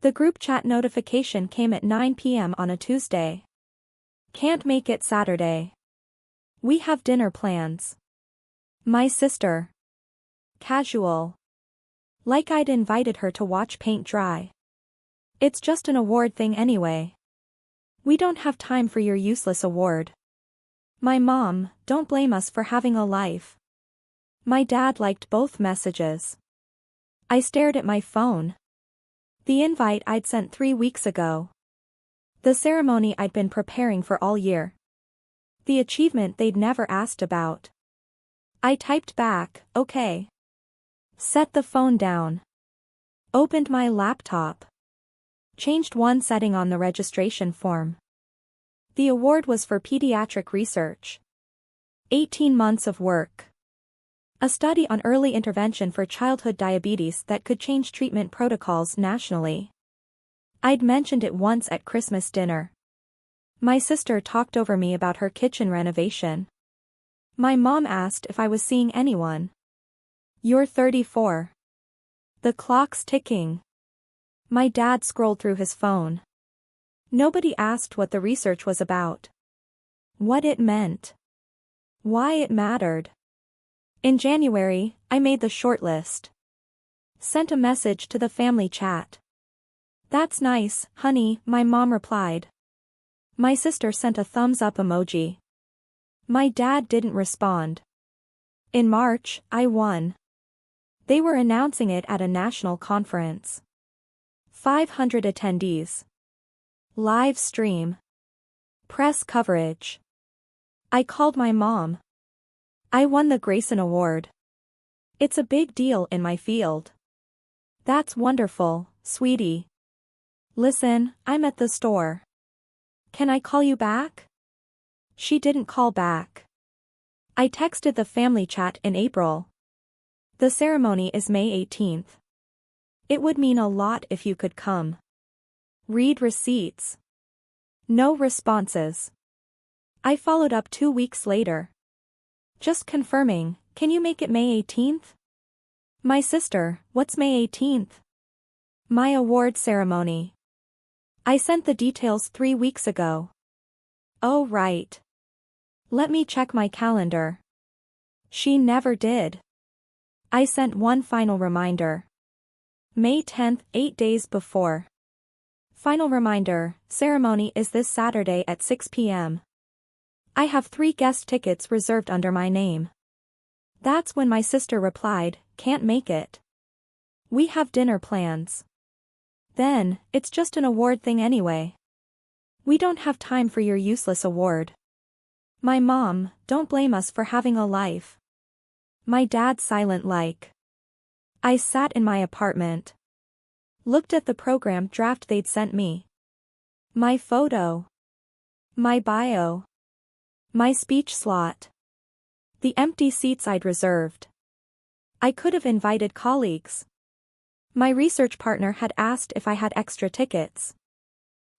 The group chat notification came at 9 p.m. on a Tuesday. Can't make it Saturday. We have dinner plans. My sister. Casual. Like I'd invited her to watch paint dry. It's just an award thing anyway. We don't have time for your useless award. My mom, don't blame us for having a life. My dad liked both messages. I stared at my phone. The invite I'd sent 3 weeks ago. The ceremony I'd been preparing for all year. The achievement they'd never asked about. I typed back, okay. Set the phone down. Opened my laptop. Changed one setting on the registration form. The award was for pediatric research. 18 months of work. A study on early intervention for childhood diabetes that could change treatment protocols nationally. I'd mentioned it once at Christmas dinner. My sister talked over me about her kitchen renovation. My mom asked if I was seeing anyone. You're 34. The clock's ticking. My dad scrolled through his phone. Nobody asked what the research was about. What it meant. Why it mattered. In January, I made the shortlist. Sent a message to the family chat. That's nice, honey, my mom replied. My sister sent a thumbs up emoji. My dad didn't respond. In March, I won. They were announcing it at a national conference. 500 attendees. Live stream. Press coverage. I called my mom. I won the Grayson Award. It's a big deal in my field. That's wonderful, sweetie. Listen, I'm at the store. Can I call you back? She didn't call back. I texted the family chat in April. The ceremony is May 18th. It would mean a lot if you could come. Read receipts. No responses. I followed up 2 weeks later. Just confirming, can you make it May 18th? My sister, what's May 18th? My award ceremony. I sent the details 3 weeks ago. Oh right. Let me check my calendar. She never did. I sent one final reminder. May 10th, 8 days before. Final reminder, ceremony is this Saturday at 6 p.m. I have 3 guest tickets reserved under my name. That's when my sister replied, can't make it. We have dinner plans. Then, it's just an award thing anyway. We don't have time for your useless award. My mom, don't blame us for having a life. My dad silent like. I sat in my apartment. Looked at the program draft they'd sent me. My photo. My bio. My speech slot. The empty seats I'd reserved. I could have invited colleagues. My research partner had asked if I had extra tickets.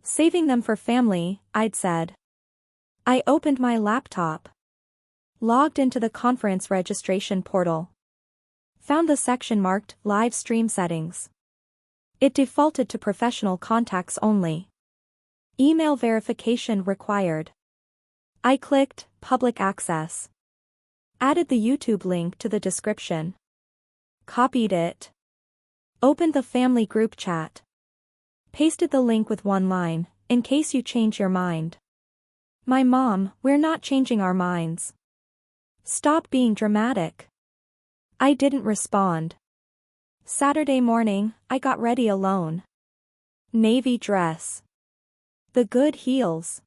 Saving them for family, I'd said. I opened my laptop. Logged into the conference registration portal. Found the section marked Live Stream Settings. It defaulted to professional contacts only. Email verification required. I clicked Public Access. Added the YouTube link to the description. Copied it. Opened the family group chat. Pasted the link with one line, in case you change your mind. My mom, we're not changing our minds. Stop being dramatic. I didn't respond. Saturday morning, I got ready alone. Navy dress. The good heels.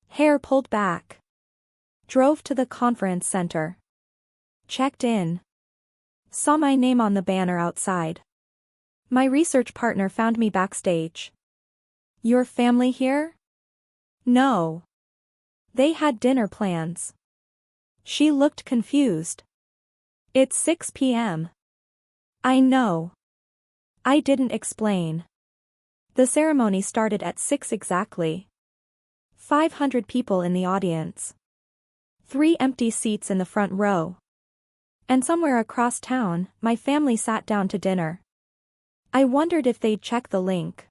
Hair pulled back. Drove to the conference center. Checked in. Saw my name on the banner outside. My research partner found me backstage. Your family here? No. They had dinner plans. She looked confused. It's 6 p.m. I know. I didn't explain. The ceremony started at 6 exactly. 500 people in the audience. 3 empty seats in the front row. And somewhere across town, my family sat down to dinner. I wondered if they'd check the link.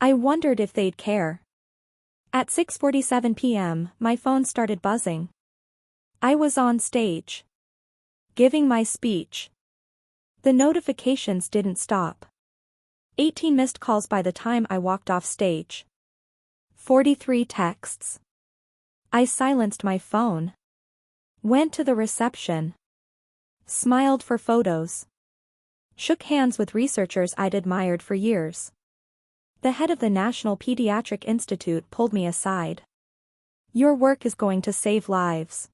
I wondered if they'd care. At 6:47 p.m., my phone started buzzing. I was on stage, giving my speech. The notifications didn't stop. 18 missed calls by the time I walked off stage. 43 texts. I silenced my phone. Went to the reception. Smiled for photos. Shook hands with researchers I'd admired for years. The head of the National Pediatric Institute pulled me aside. "Your work is going to save lives.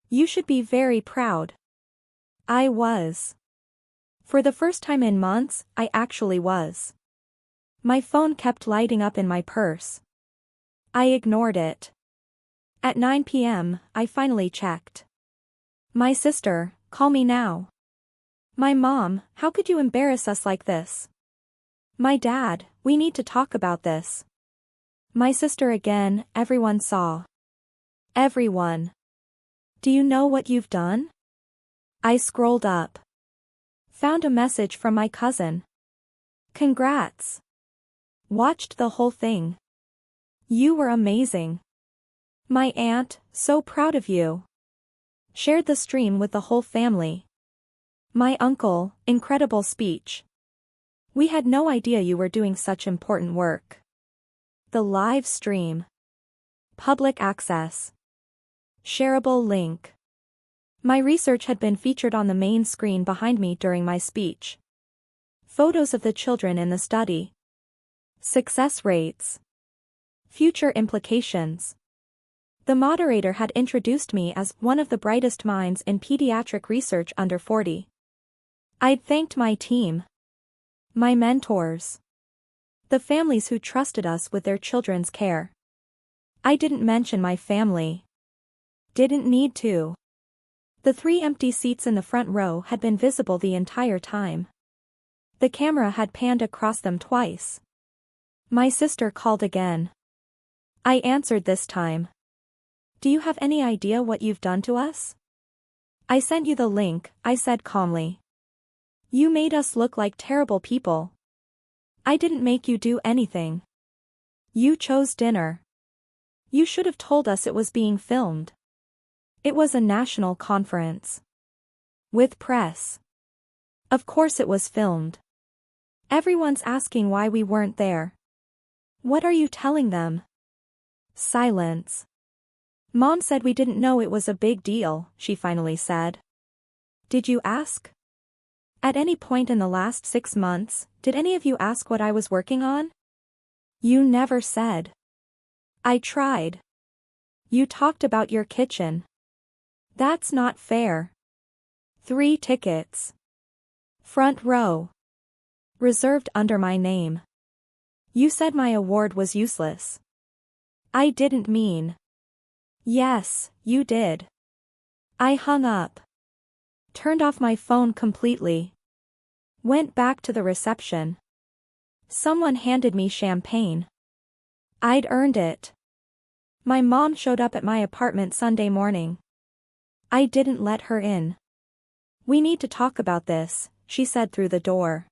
You should be very proud." I was. For the first time in months, I actually was. My phone kept lighting up in my purse. I ignored it. At 9 p.m., I finally checked. "My sister, call me now." "My mom, how could you embarrass us like this?" "My dad, we need to talk about this." My sister again, everyone saw. Everyone. "Do you know what you've done?" I scrolled up. Found a message from my cousin. "Congrats. Watched the whole thing. You were amazing. My aunt, so proud of you. Shared the stream with the whole family. My uncle, incredible speech. We had no idea you were doing such important work." The live stream. Public access. Shareable link. My research had been featured on the main screen behind me during my speech. Photos of the children in the study. Success rates. Future implications. The moderator had introduced me as one of the brightest minds in pediatric research under 40. I'd thanked my team. My mentors. The families who trusted us with their children's care. I didn't mention my family. Didn't need to. The 3 empty seats in the front row had been visible the entire time. The camera had panned across them twice. My sister called again. I answered this time. "Do you have any idea what you've done to us?" "I sent you the link," I said calmly. "You made us look like terrible people." "I didn't make you do anything. You chose dinner. You should have told us it was being filmed." It was a national conference. With press. Of course it was filmed. Everyone's asking why we weren't there. "What are you telling them?" Silence. "Mom said we didn't know it was a big deal," she finally said. "Did you ask? At any point in the last 6 months, did any of you ask what I was working on?" "You never said." "I tried. You talked about your kitchen." "That's not fair." 3 tickets. Front row. Reserved under my name. "You said my award was useless." "I didn't mean." "Yes, you did." I hung up. Turned off my phone completely. Went back to the reception. Someone handed me champagne. I'd earned it. My mom showed up at my apartment Sunday morning. I didn't let her in. "We need to talk about this," she said through the door.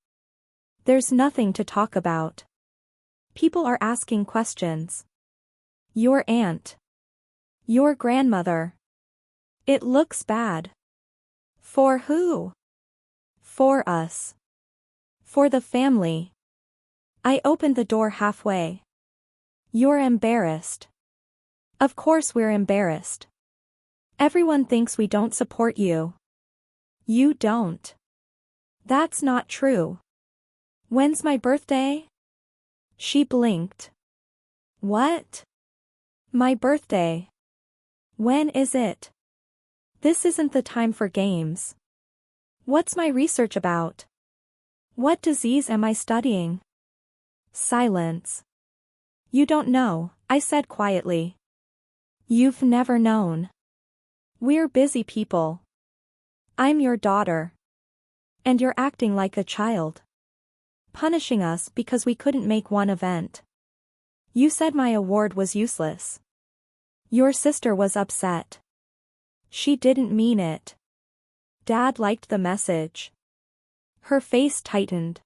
"There's nothing to talk about. People are asking questions. Your aunt. Your grandmother. It looks bad." "For who?" "For us. For the family." I opened the door halfway. "You're embarrassed." "Of course we're embarrassed. Everyone thinks we don't support you." "You don't." "That's not true." "When's my birthday?" She blinked. "What?" "My birthday." "When is it?" "This isn't the time for games." "What's my research about?" "What disease am I studying?" Silence. "You don't know," I said quietly. "You've never known. We're busy people. I'm your daughter. And you're acting like a child. Punishing us because we couldn't make one event. You said my award was useless. Your sister was upset. She didn't mean it. Dad liked the message." Her face tightened.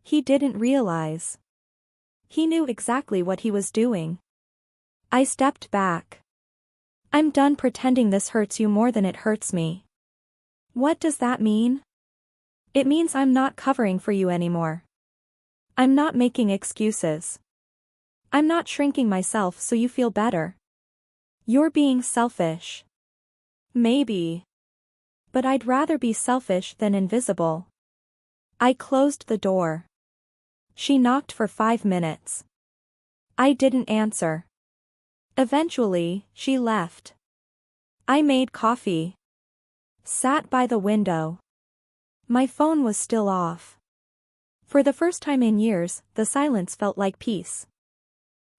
He didn't realize. He knew exactly what he was doing. I stepped back. I'm done pretending this hurts you more than it hurts me. What does that mean? It means I'm not covering for you anymore. I'm not making excuses. I'm not shrinking myself so you feel better. You're being selfish. Maybe. But I'd rather be selfish than invisible. I closed the door. She knocked for 5 minutes. I didn't answer. Eventually, she left. I made coffee. Sat by the window. My phone was still off. For the first time in years, the silence felt like peace.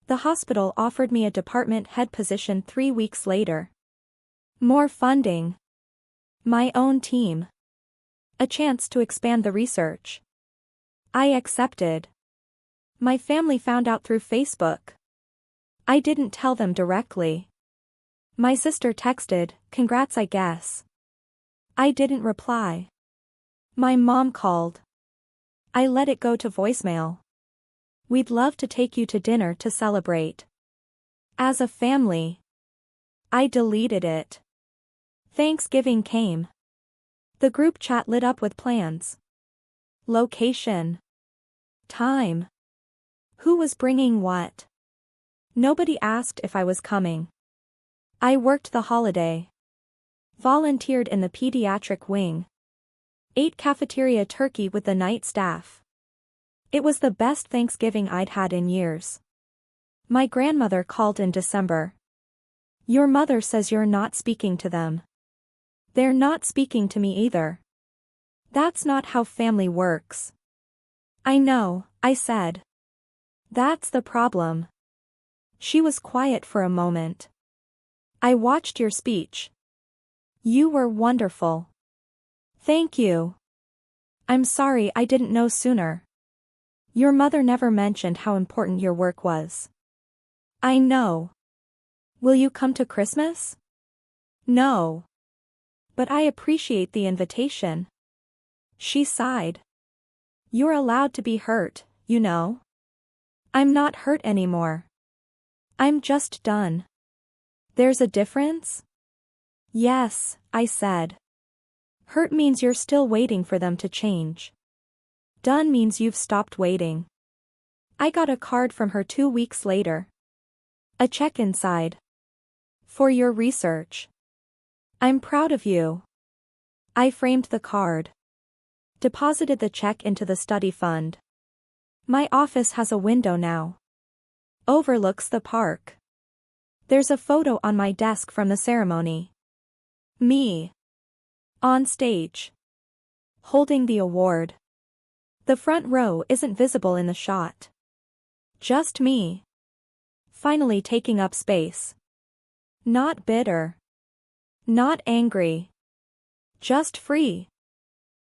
The hospital offered me a department head position 3 weeks later. More funding. My own team. A chance to expand the research. I accepted. My family found out through Facebook. I didn't tell them directly. My sister texted, "Congrats, I guess." I didn't reply. My mom called. I let it go to voicemail. "We'd love to take you to dinner to celebrate. As a family." I deleted it. Thanksgiving came. The group chat lit up with plans. Location. Time. Who was bringing what? Nobody asked if I was coming. I worked the holiday. Volunteered in the pediatric wing. Ate cafeteria turkey with the night staff. It was the best Thanksgiving I'd had in years. My grandmother called in December. "Your mother says you're not speaking to them." "They're not speaking to me either." "That's not how family works." "I know," I said. "That's the problem." She was quiet for a moment. "I watched your speech. You were wonderful." "Thank you. I'm sorry I didn't know sooner. Your mother never mentioned how important your work was." "I know. Will you come to Christmas?" "No. But I appreciate the invitation." She sighed. "You're allowed to be hurt, you know." "I'm not hurt anymore. I'm just done." "There's a difference?" "Yes," I said. Hurt means you're still waiting for them to change. Done means you've stopped waiting. I got a card from her 2 weeks later. A check inside. "For your research. I'm proud of you." I framed the card. Deposited the check into the study fund. My office has a window now. Overlooks the park. There's a photo on my desk from the ceremony. Me. On stage. Holding the award. The front row isn't visible in the shot. Just me. Finally taking up space. Not bitter. Not angry. Just free.